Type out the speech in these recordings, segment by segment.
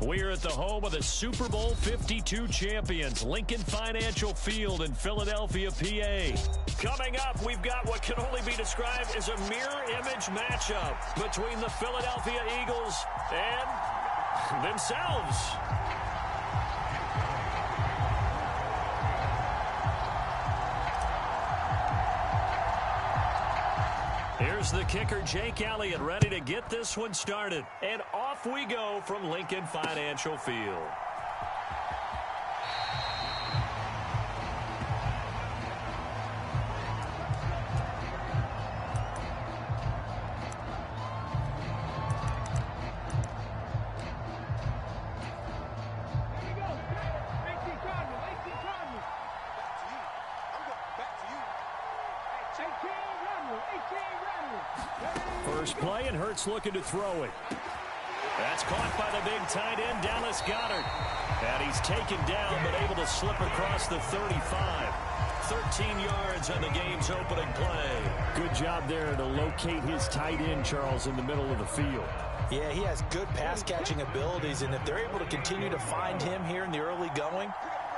We're at the home of the Super Bowl 52 champions, Lincoln Financial Field in Philadelphia, PA. Coming up, we've got what can only be described as a mirror image matchup between the Philadelphia Eagles and themselves. Here's the kicker, Jake Elliott, ready to get this one started. And off we go from Lincoln Financial Field. First play, and Hurts looking to throw it. That's caught by the big tight end, Dallas Goedert. And he's taken down, but able to slip across the 35. 13 yards on the game's opening play. Good job there to locate his tight end, Charles, in the middle of the field. Yeah, he has good pass-catching abilities, and if they're able to continue to find him here in the early going,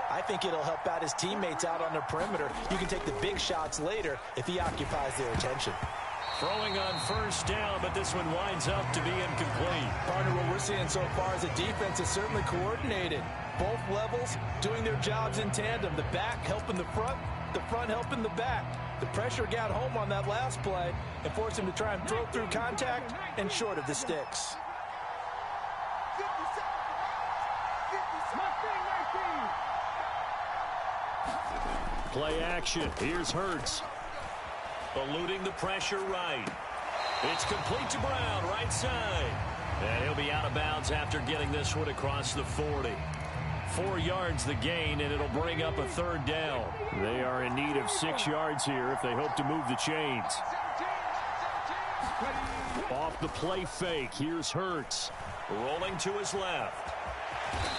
I think it'll help out his teammates out on the perimeter. You can take the big shots later if he occupies their attention. Throwing on first down, but this one winds up to be incomplete. Partner, what we're seeing so far is the defense is certainly coordinated. Both levels doing their jobs in tandem. The back helping the front helping the back. The pressure got home on that last play and forced him to try and throw through contact and short of the sticks. Play action. Here's Hurts. Eluding the pressure right. It's complete to Brown, right side. And he'll be out of bounds after getting this one across the 40. 4 yards the gain, and it'll bring up a third down. They are in need of 6 yards here if they hope to move the chains. Off the play fake, here's Hurts. Rolling to his left.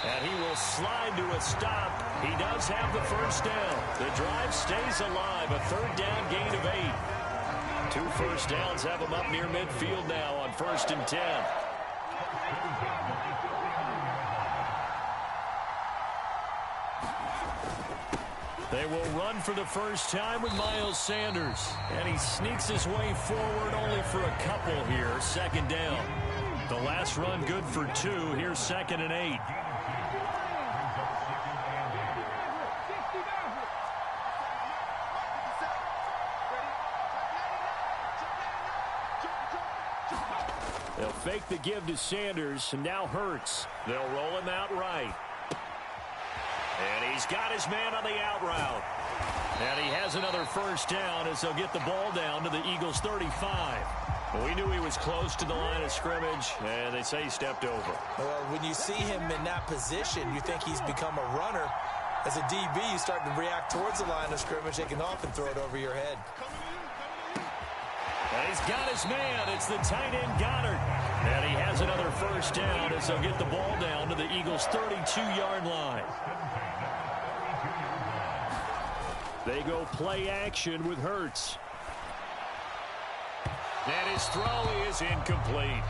And he will slide to a stop. He does have the first down. The drive stays alive. A third down gain of 8. 2 first downs have him up near midfield now on 1st and 10. They will run for the first time with Miles Sanders. And he sneaks his way forward only for a couple here. 2nd down. The last run good for 2. Here's 2nd and 8. They'll fake the give to Sanders, and now Hurts. They'll roll him out right. And he's got his man on the out route. And he has another first down as they'll get the ball down to the Eagles' 35. We knew he was close to the line of scrimmage, and they say he stepped over. Well, when you see him in that position, you think he's become a runner. As a DB, you start to react towards the line of scrimmage. They can often throw it over your head. And he's got his man. It's the tight end, Goedert. And he has another first down as they'll get the ball down to the Eagles' 32-yard line. They go play action with Hurts. And his throw is incomplete.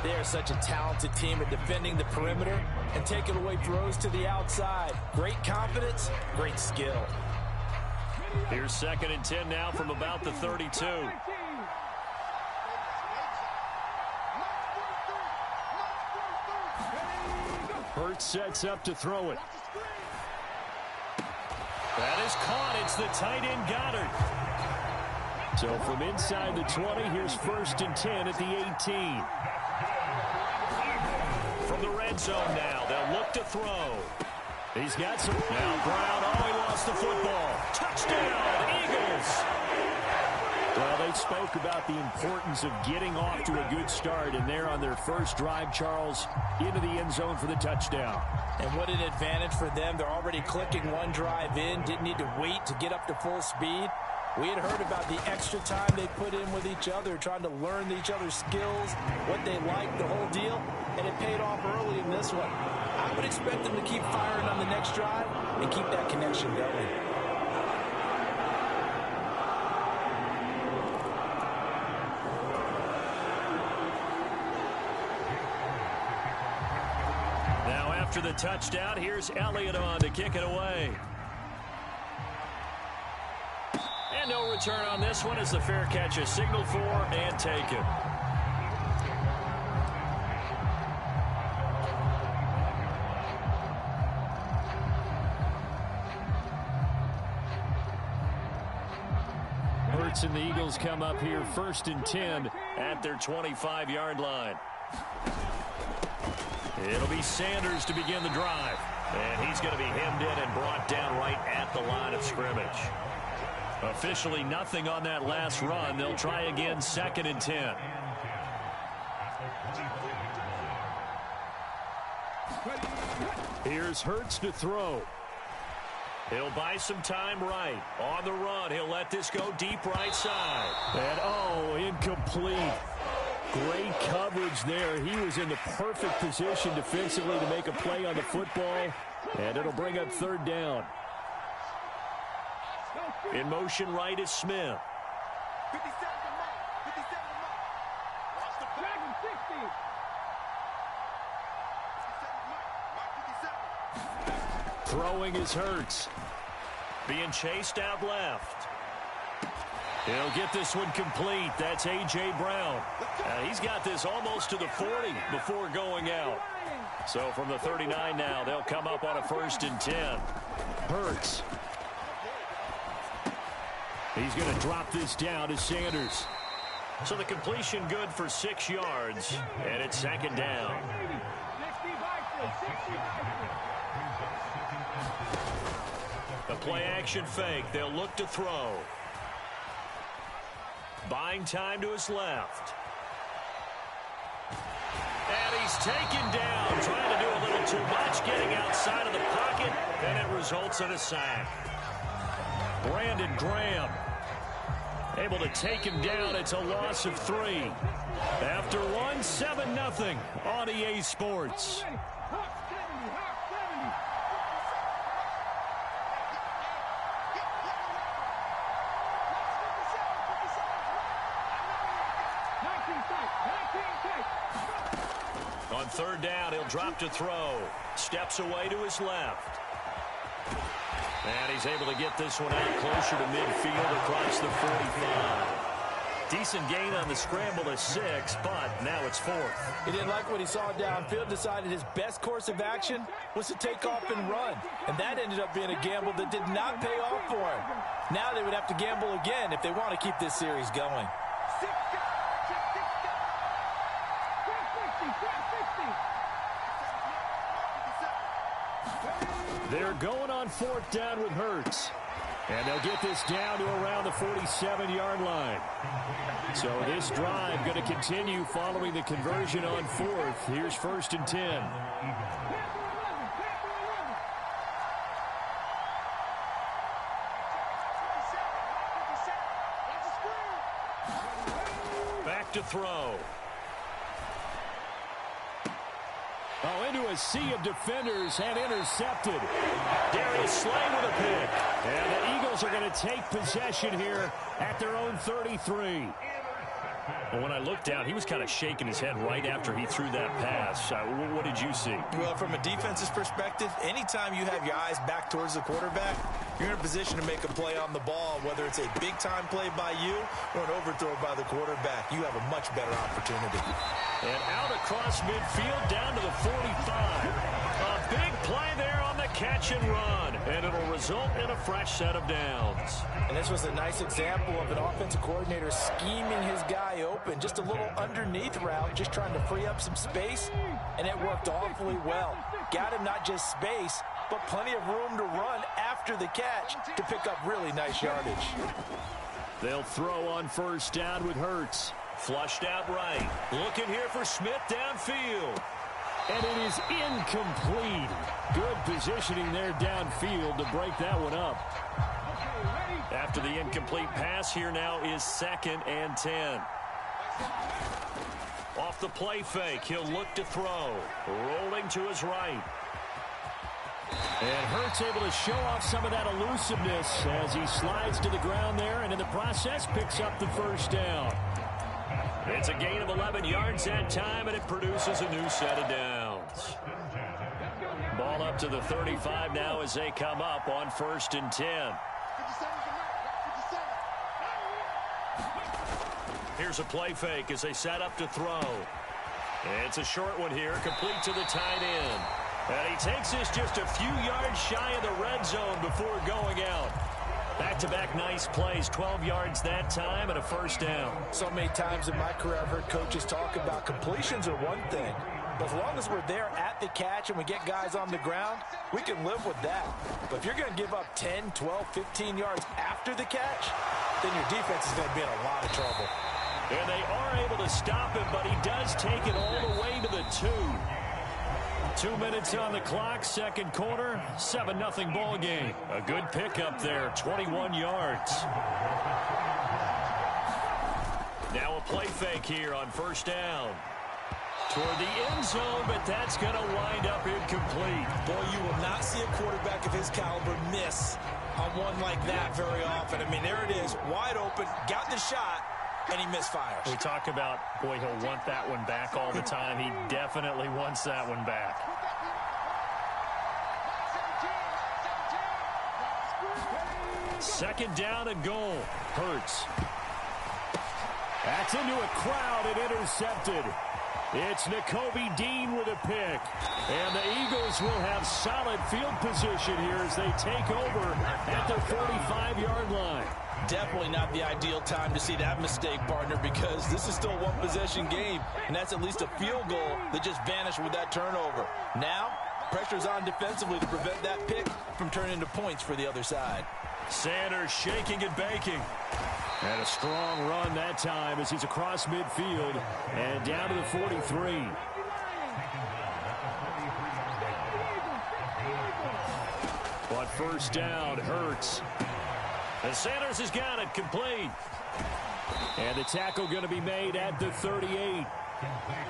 They are such a talented team at defending the perimeter and taking away throws to the outside. Great confidence, great skill. Here's 2nd and 10 now from about the 32. Hurts sets up to throw it. That is caught. It's the tight end, Goedert. So from inside the 20, here's 1st and 10 at the 18. From the red zone now, they'll look to throw. He's got some. Now Brown, he lost the football. Touchdown, Eagles. Well, they spoke about the importance of getting off to a good start, and they're on their first drive, Charles, into the end zone for the touchdown. And what an advantage for them. They're already clicking one drive in, didn't need to wait to get up to full speed. We had heard about the extra time they put in with each other, trying to learn each other's skills, what they like, the whole deal, and it paid off early in this one. I would expect them to keep firing on the next drive and keep that connection going. After the touchdown, here's Elliott on to kick it away. And no return on this one as the fair catch is signaled for and taken. Hurts and the Eagles come up here 1st and 10 at their 25-yard line. It'll be Sanders to begin the drive. And he's going to be hemmed in and brought down right at the line of scrimmage. Officially nothing on that last run. They'll try again 2nd and 10. Here's Hurts to throw. He'll buy some time right. On the run, he'll let this go deep right side. And, incomplete. Great coverage there. He was in the perfect position defensively to make a play on the football. And it'll bring up 3rd down. In motion right is Smith. Throwing is Hurts. Being chased out left. He'll get this one complete. That's A.J. Brown. He's got this almost to the 40 before going out. So from the 39 now, they'll come up on a 1st and 10. Hurts. He's going to drop this down to Sanders. So the completion good for 6 yards, and it's 2nd down. The play action fake. They'll look to throw. Buying time to his left. And he's taken down, trying to do a little too much, getting outside of the pocket, and it results in a sack. Brandon Graham able to take him down. It's a loss of 3. After one, 7-0 on EA Sports. On 3rd down, he'll drop to throw. Steps away to his left. And he's able to get this one out closer to midfield across the 45. Decent gain on the scramble of 6, but now it's 4th. He didn't like what he saw downfield, decided his best course of action was to take off and run. And that ended up being a gamble that did not pay off for him. Now they would have to gamble again if they want to keep this series going. They're going on 4th down with Hurts. And they'll get this down to around the 47-yard line. So this drive going to continue following the conversion on 4th. Here's 1st and 10. Back to throw. Into a sea of defenders and intercepted. Darius Slay with a pick. And the Eagles are going to take possession here at their own 33. Well, when I looked down, he was kind of shaking his head right after he threw that pass. What did you see? Well, from a defense's perspective, anytime you have your eyes back towards the quarterback, you're in a position to make a play on the ball, whether it's a big-time play by you or an overthrow by the quarterback. You have a much better opportunity. And out across midfield down to the 45. A big play there on the catch and run. And it'll result in a fresh set of downs. And this was a nice example of an offensive coordinator scheming his guy open. Just a little underneath route, just trying to free up some space. And it worked awfully well. Got him not just space, but plenty of room to run after the catch to pick up really nice yardage. They'll throw on 1st down with Hurts. Flushed out right. Looking here for Smith downfield. And it is incomplete. Good positioning there downfield to break that one up. After the incomplete pass, here now is 2nd and 10. Off the play fake, he'll look to throw. Rolling to his right. And Hurts able to show off some of that elusiveness as he slides to the ground there, and in the process picks up the 1st down. It's a gain of 11 yards that time, and it produces a new set of downs. Ball up to the 35 now as they come up on 1st and 10. Here's a play fake as they set up to throw. It's a short one here, complete to the tight end. And he takes this just a few yards shy of the red zone before going out. Back-to-back nice plays, 12 yards that time and a 1st down. So many times in my career I've heard coaches talk about completions are one thing. But as long as we're there at the catch and we get guys on the ground, we can live with that. But if you're going to give up 10, 12, 15 yards after the catch, then your defense is going to be in a lot of trouble. And they are able to stop him, but he does take it all the way to the 2. 2 minutes on the clock, 2nd quarter, 7-0 ball game. A good pickup there, 21 yards. Now a play fake here on 1st down. Toward the end zone, but that's going to wind up incomplete. Boy, you will not see a quarterback of his caliber miss on one like that very often. I mean, there it is, wide open, got the shot, and he misfires. We talk about, boy, he'll want that one back all the time. He definitely wants that one back. Second down and goal. Hurts. That's into a crowd and intercepted. It's Nakobe Dean with a pick. And the Eagles will have solid field position here as they take over at their 45-yard line. Definitely not the ideal time to see that mistake, partner, because this is still a one-possession game, and that's at least a field goal that just vanished with that turnover. Now, pressure's on defensively to prevent that pick from turning into points for the other side. Sanders shaking and baking. And a strong run that time as he's across midfield and down to the 43. But 1st down, Hurts. And Sanders has got it complete. And the tackle going to be made at the 38.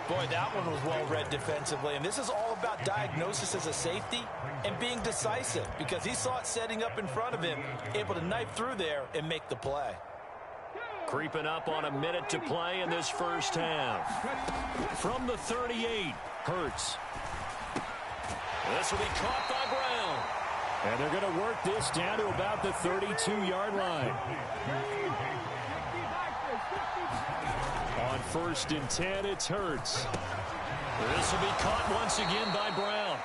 Boy, that one was well read defensively. And this is all about diagnosis as a safety and being decisive, because he saw it setting up in front of him, able to knife through there and make the play. Creeping up on a minute to play in this 1st half. From the 38, Hurts. This will be caught by Brown. And they're going to work this down to about the 32-yard line. On 1st and 10, it's Hurts. This will be caught once again by Brown.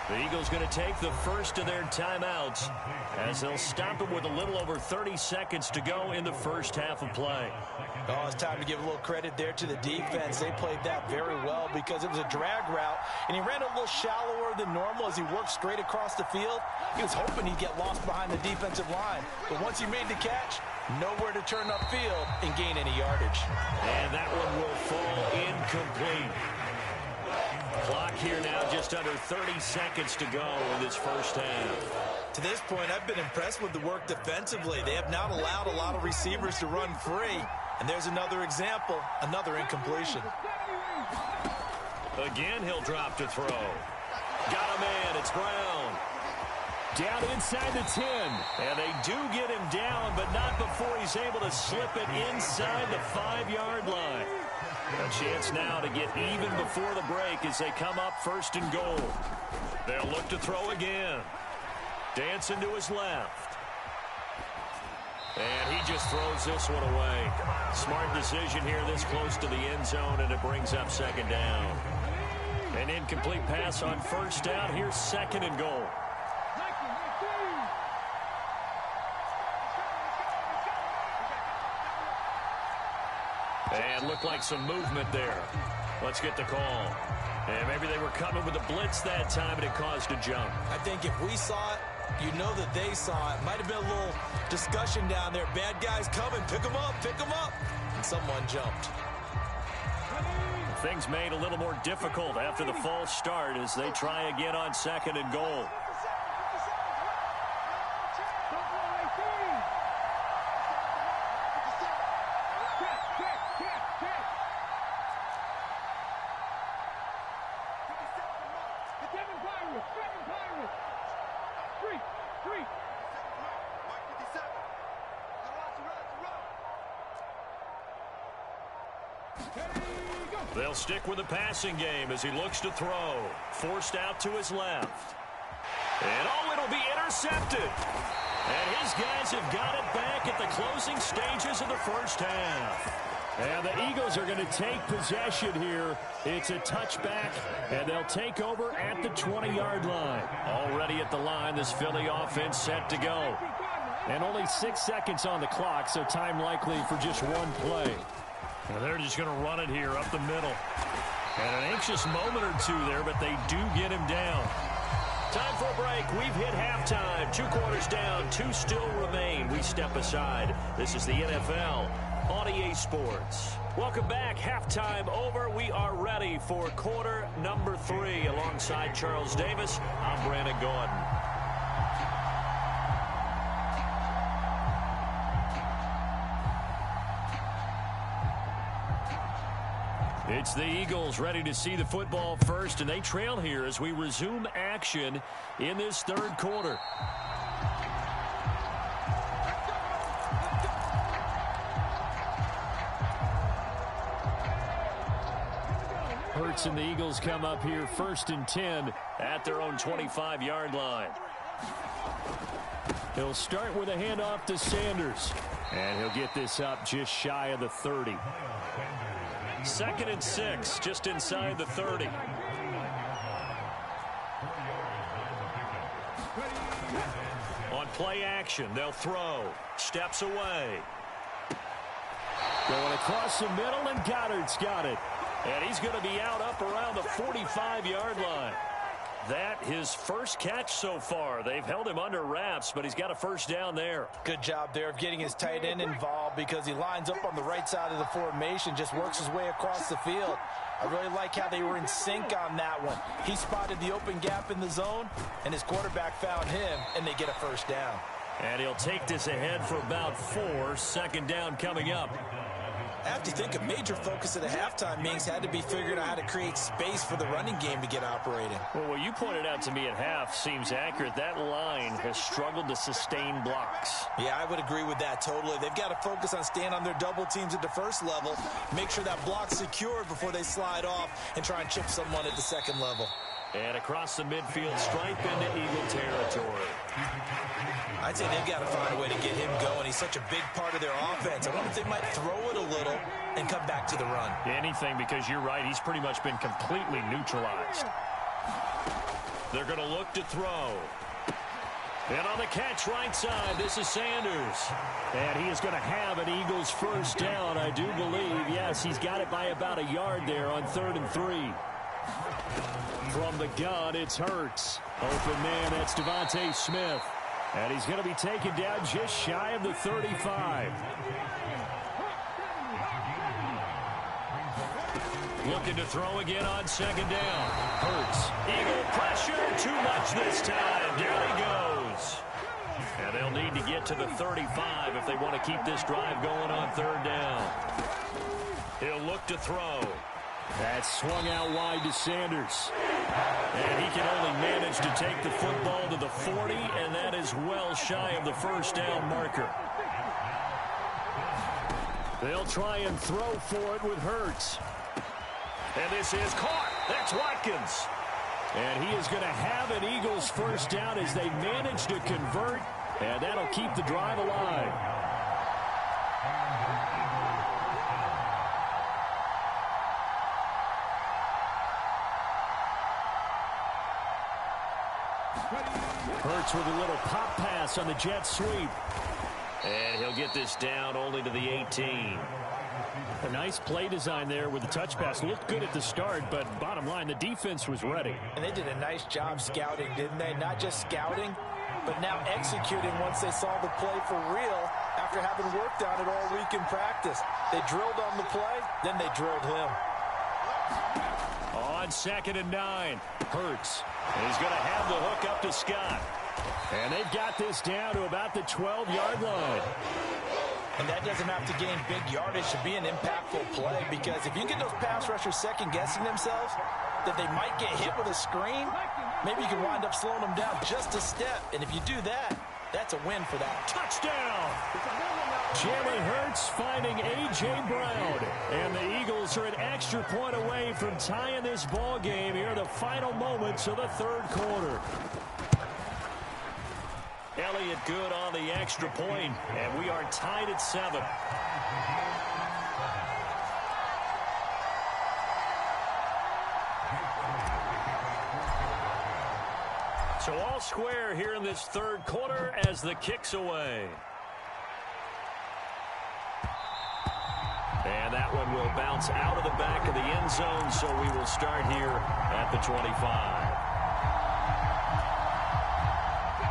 The Eagles going to take the first of their timeouts as they'll stop him with a little over 30 seconds to go in the 1st half of play. Oh, it's time to give a little credit there to the defense. They played that very well because it was a drag route, and he ran a little shallower than normal as he worked straight across the field. He was hoping he'd get lost behind the defensive line, but once he made the catch, nowhere to turn upfield and gain any yardage. And that one will fall incomplete. Clock here now just under 30 seconds to go in this 1st half. To this point, I've been impressed with the work defensively. They have not allowed a lot of receivers to run free. And there's another example, another incompletion. Again, he'll drop to throw. Got a man, it's Brown. Down inside the 10. And they do get him down, but not before he's able to slip it inside the 5-yard line. A chance now to get even before the break as they come up 1st and goal. They'll look to throw again. Dancing to his left. And he just throws this one away. Smart decision here this close to the end zone, and it brings up 2nd down. An incomplete pass on 1st down. Here's 2nd and goal. And looked like some movement there. Let's get the call. And maybe they were coming with a blitz that time, and it caused a jump. I think if we saw it, you know that they saw it. Might have been a little discussion down there. Bad guys coming. Pick them up. Pick them up. And someone jumped. Things made a little more difficult after the false start as they try again on 2nd and goal. They'll stick with the passing game as he looks to throw. Forced out to his left. And it'll be intercepted. And his guys have got it back at the closing stages of the first half. And the Eagles are going to take possession here. It's a touchback, and they'll take over at the 20-yard line. Already at the line, this Philly offense set to go. And only 6 seconds on the clock, so time likely for just one play. And they're just going to run it here up the middle. And an anxious moment or two there, but they do get him down. Time for a break. We've hit halftime. 2 quarters down. 2 still remain. We step aside. This is the NFL on EA Sports. Welcome back. Halftime over. We are ready for quarter number 3. Alongside Charles Davis, I'm Brandon Gordon. It's the Eagles ready to see the football first, and they trail here as we resume action in this third quarter. Hurts and the Eagles come up here 1st and 10 at their own 25-yard line. He'll start with a handoff to Sanders, and he'll get this up just shy of the 30. 2nd and 6, just inside the 30. On play action, they'll throw. Steps away. Going across the middle, and Goddard's got it. And he's going to be out up around the 45-yard line. That his first catch so far. They've held him under wraps, but he's got a first down there. Good job there of getting his tight end involved because he lines up on the right side of the formation, just works his way across the field. I really like how they were in sync on that one. He spotted the open gap in the zone, and his quarterback found him, and they get a first down. And he'll take this ahead for about 4. 2nd down coming up. I have to think a major focus of the halftime meetings had to be figuring out how to create space for the running game to get operating. Well, what you pointed out to me at half seems accurate. That line has struggled to sustain blocks. Yeah, I would agree with that totally. They've got to focus on staying on their double teams at the first level, make sure that block's secured before they slide off and try and chip someone at the second level. And across the midfield, stripe into Eagle territory. I'd say they've got to find a way to get him going. He's such a big part of their offense. I wonder if they might throw it a little and come back to the run. Anything, because you're right. He's pretty much been completely neutralized. They're going to look to throw. And on the catch right side, this is Sanders. And he is going to have an Eagles first down, I do believe. Yes, he's got it by about a yard there on 3rd and 3. From the gun, it's Hurts. Open man, that's Devontae Smith. And he's going to be taken down just shy of the 35. Looking to throw again on 2nd down. Hurts. Eagle pressure. Too much this time. Down he goes. And they'll need to get to the 35 if they want to keep this drive going on 3rd down. He'll look to throw. That's swung out wide to Sanders. And he can only manage to take the football to the 40, and that is well shy of the first down marker. They'll try and throw for it with Hurts. And this is caught. That's Watkins. And he is going to have an Eagles first down as they manage to convert, and that'll keep the drive alive. Hurts with a little pop pass on the jet sweep. And he'll get this down only to the 18. A nice play design there with the touch pass. Looked good at the start, but bottom line, the defense was ready. And they did a nice job scouting, didn't they? Not just scouting, but now executing once they saw the play for real after having worked on it all week in practice. They drilled on the play, then they drilled him. On 2nd and 9, Hurts. He's going to have the hook up to Scott. And they've got this down to about the 12-yard line. And that doesn't have to gain big yardage to be an impactful play, because if you get those pass rushers second-guessing themselves, that they might get hit with a screen, maybe you can wind up slowing them down just a step. And if you do that, That's a win for that. Touchdown! Jalen Hurts finding A.J. Brown. And the Eagles are an extra point away from tying this ball game here in the final moments of the third quarter. Elliott good on the extra point, and we are tied at 7. So all square here in this third quarter as the kick's away. And that one will bounce out of the back of the end zone, so we will start here at the 25.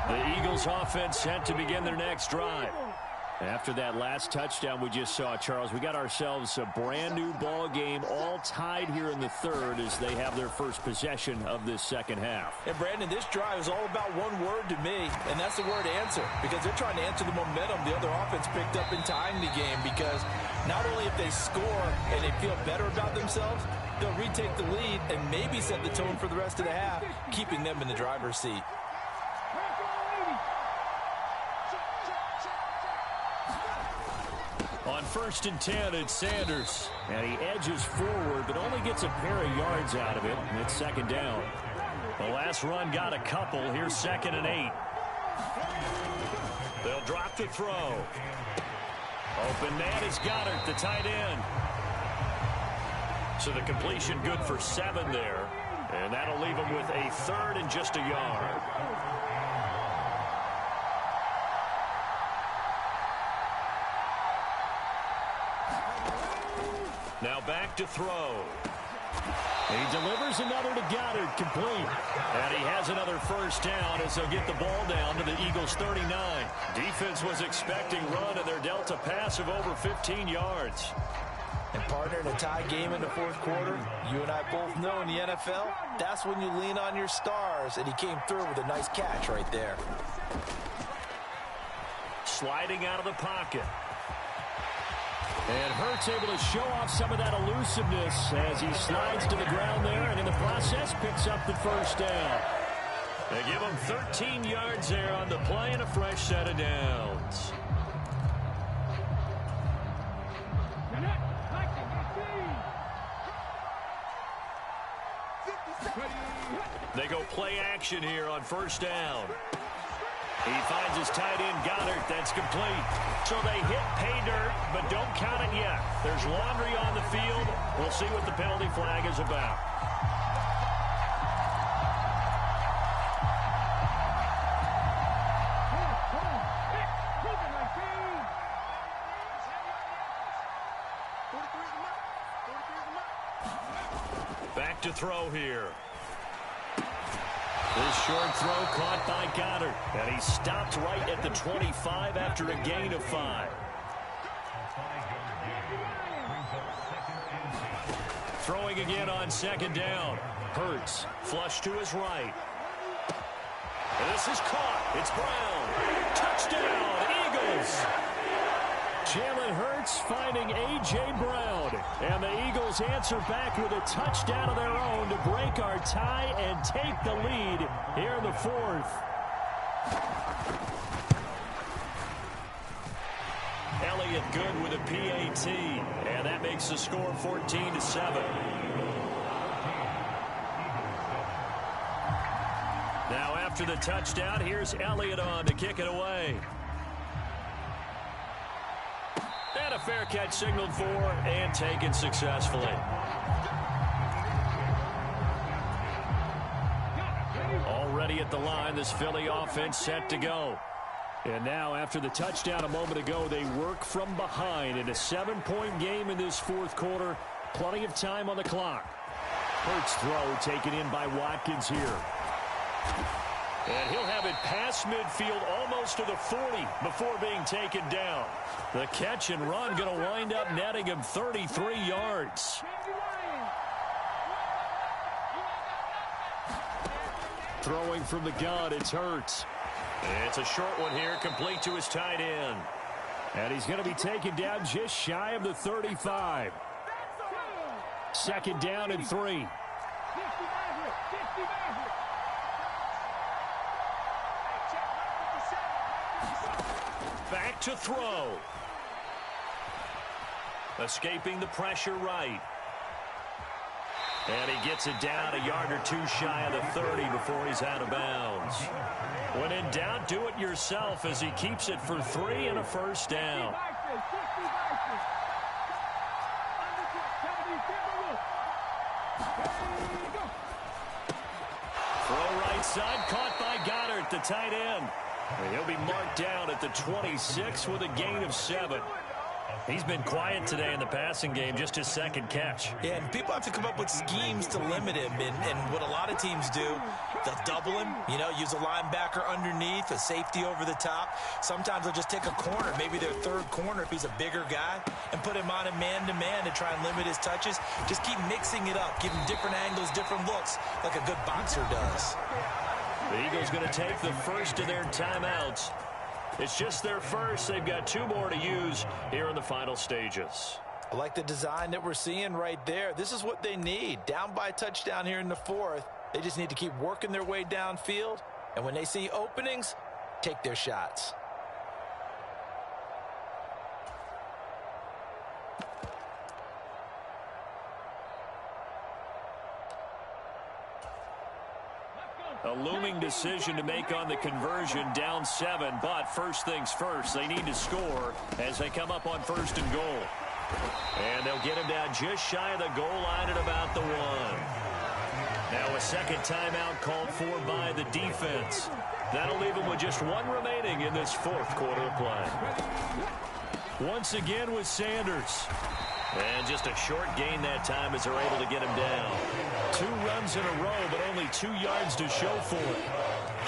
The Eagles offense set to begin their next drive. After that last touchdown we just saw, Charles, we got ourselves a brand-new ball game, all tied here in the third as they have their first possession of this second half. And, Brandon, this drive is all about one word to me, and that's the word answer, because they're trying to answer the momentum the other offense picked up in tying the game, because not only if they score and they feel better about themselves, they'll retake the lead and maybe set the tone for the rest of the half, keeping them in the driver's seat. On 1st and 10, it's Sanders. And he edges forward, but only gets a pair of yards out of it. And it's second down. The last run got a couple. Here's 2nd and 8. They'll drop the throw. Open man is Goddard, the tight end. So the completion good for 7 there. And that'll leave him with a 3rd and just a yard. Now back to throw. He delivers another to Goddard, complete. And he has another first down as they'll get the ball down to the Eagles' 39. Defense was expecting run, and they're dealt a pass of over 15 yards. And, partner, in a tie game in the fourth quarter, you and I both know in the NFL, that's when you lean on your stars, and he came through with a nice catch right there. Sliding out of the pocket. And Hurts able to show off some of that elusiveness as he slides to the ground there, and in the process picks up the first down. They give him 13 yards there on the play and a fresh set of downs. They go play action here on first down. He finds his tight end, Goddard. That's complete. So they hit pay dirt, but don't count it yet. There's laundry on the field. We'll see what the penalty flag is about. Back to throw here. This short throw caught by Goddard. And he stopped right at the 25 after a gain of 5. Throwing again on second down. Hurts, flush to his right. And this is caught. It's Brown. Touchdown, Eagles. Jalen Hurts finding A.J. Brown. And the Eagles answer back with a touchdown of their own to break our tie and take the lead here in the fourth. Elliott good with a PAT. And that makes the score 14-7. Now after the touchdown, here's Elliott on to kick it away. And a fair catch signaled for and taken successfully. Already at the line, this Philly offense set to go. And now after the touchdown a moment ago, they work from behind in a 7-point game in this fourth quarter. Plenty of time on the clock. Hurts throw taken in by Watkins here. And he'll have it past midfield almost to the 40 before being taken down. The catch and run going to wind up netting him 33 yards. Throwing from the gun, it's Hurts. It's a short one here, complete to his tight end. And he's going to be taken down just shy of the 35. Second down and 3. Back to throw. Escaping the pressure right. And he gets it down a yard or two shy of the 30 before he's out of bounds. When in doubt, do it yourself as he keeps it for 3 and a first down. Throw right side, caught by Goddard, the tight end. And he'll be marked down at the 26 with a gain of 7. He's been quiet today in the passing game, just his second catch. Yeah, and people have to come up with schemes to limit him. And what a lot of teams do, they'll double him, use a linebacker underneath, a safety over the top. Sometimes they'll just take a corner, maybe their third corner if he's a bigger guy, and put him on a man-to-man to try and limit his touches. Just keep mixing it up, give him different angles, different looks, like a good boxer does. The Eagles going to take the first of their timeouts. It's just their first. They've got 2 more to use here in the final stages. I like the design that we're seeing right there. This is what they need. Down by a touchdown here in the 4th. They just need to keep working their way downfield. And when they see openings, take their shots. A looming decision to make on the conversion, down 7. But first things first, they need to score as they come up on 1st and goal. And they'll get him down just shy of the goal line at about the 1. Now a second timeout called for by the defense. That'll leave them with just 1 remaining in this 4th quarter of play. Once again with Sanders. And just a short gain that time as they're able to get him down. 2 runs in a row, but only 2 yards to show for it.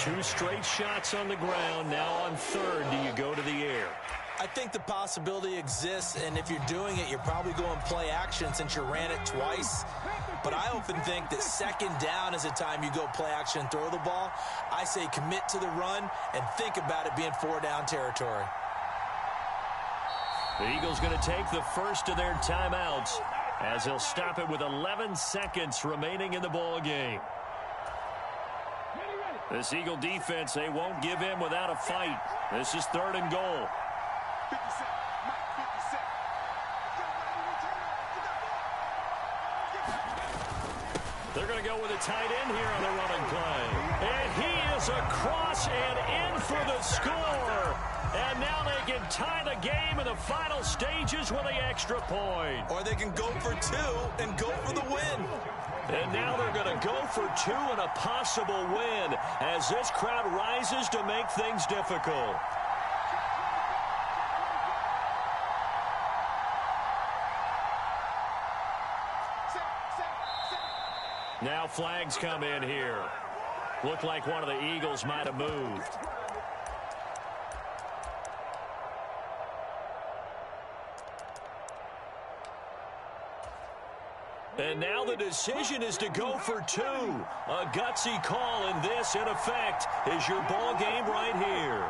2 straight shots on the ground. Now on 3rd, do you go to the air? I think the possibility exists, and if you're doing it, you're probably going play action since you ran it twice. But I often think that 2nd down is the time you go play action and throw the ball. I say commit to the run and think about it being 4-down territory. The Eagles going to take the first of their timeouts as they'll stop it with 11 seconds remaining in the ball game. This Eagle defense, they won't give in without a fight. This is 3rd and goal. They're going to go with a tight end here on the running play. And he is across and in for the score. And now they can tie the game in the final stages with the extra point. Or they can go for 2 and go for the win. And now they're going to go for 2 and a possible win as this crowd rises to make things difficult. Now flags come in here. Looked like one of the Eagles might have moved. And now the decision is to go for 2. A gutsy call, and this, in effect, is your ball game right here.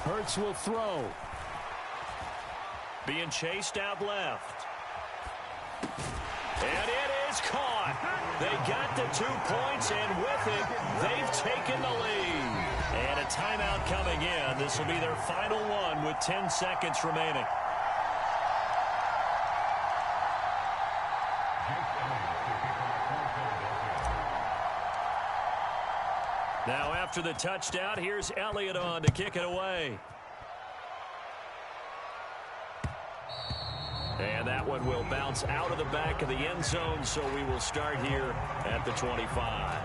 Hurts will throw. Being chased out left. And it is caught. They got the 2 points, and with it, they've taken the lead. And a timeout coming in. This will be their final one with 10 seconds remaining. Now after the touchdown, here's Elliott on to kick it away. And that one will bounce out of the back of the end zone, so we will start here at the 25.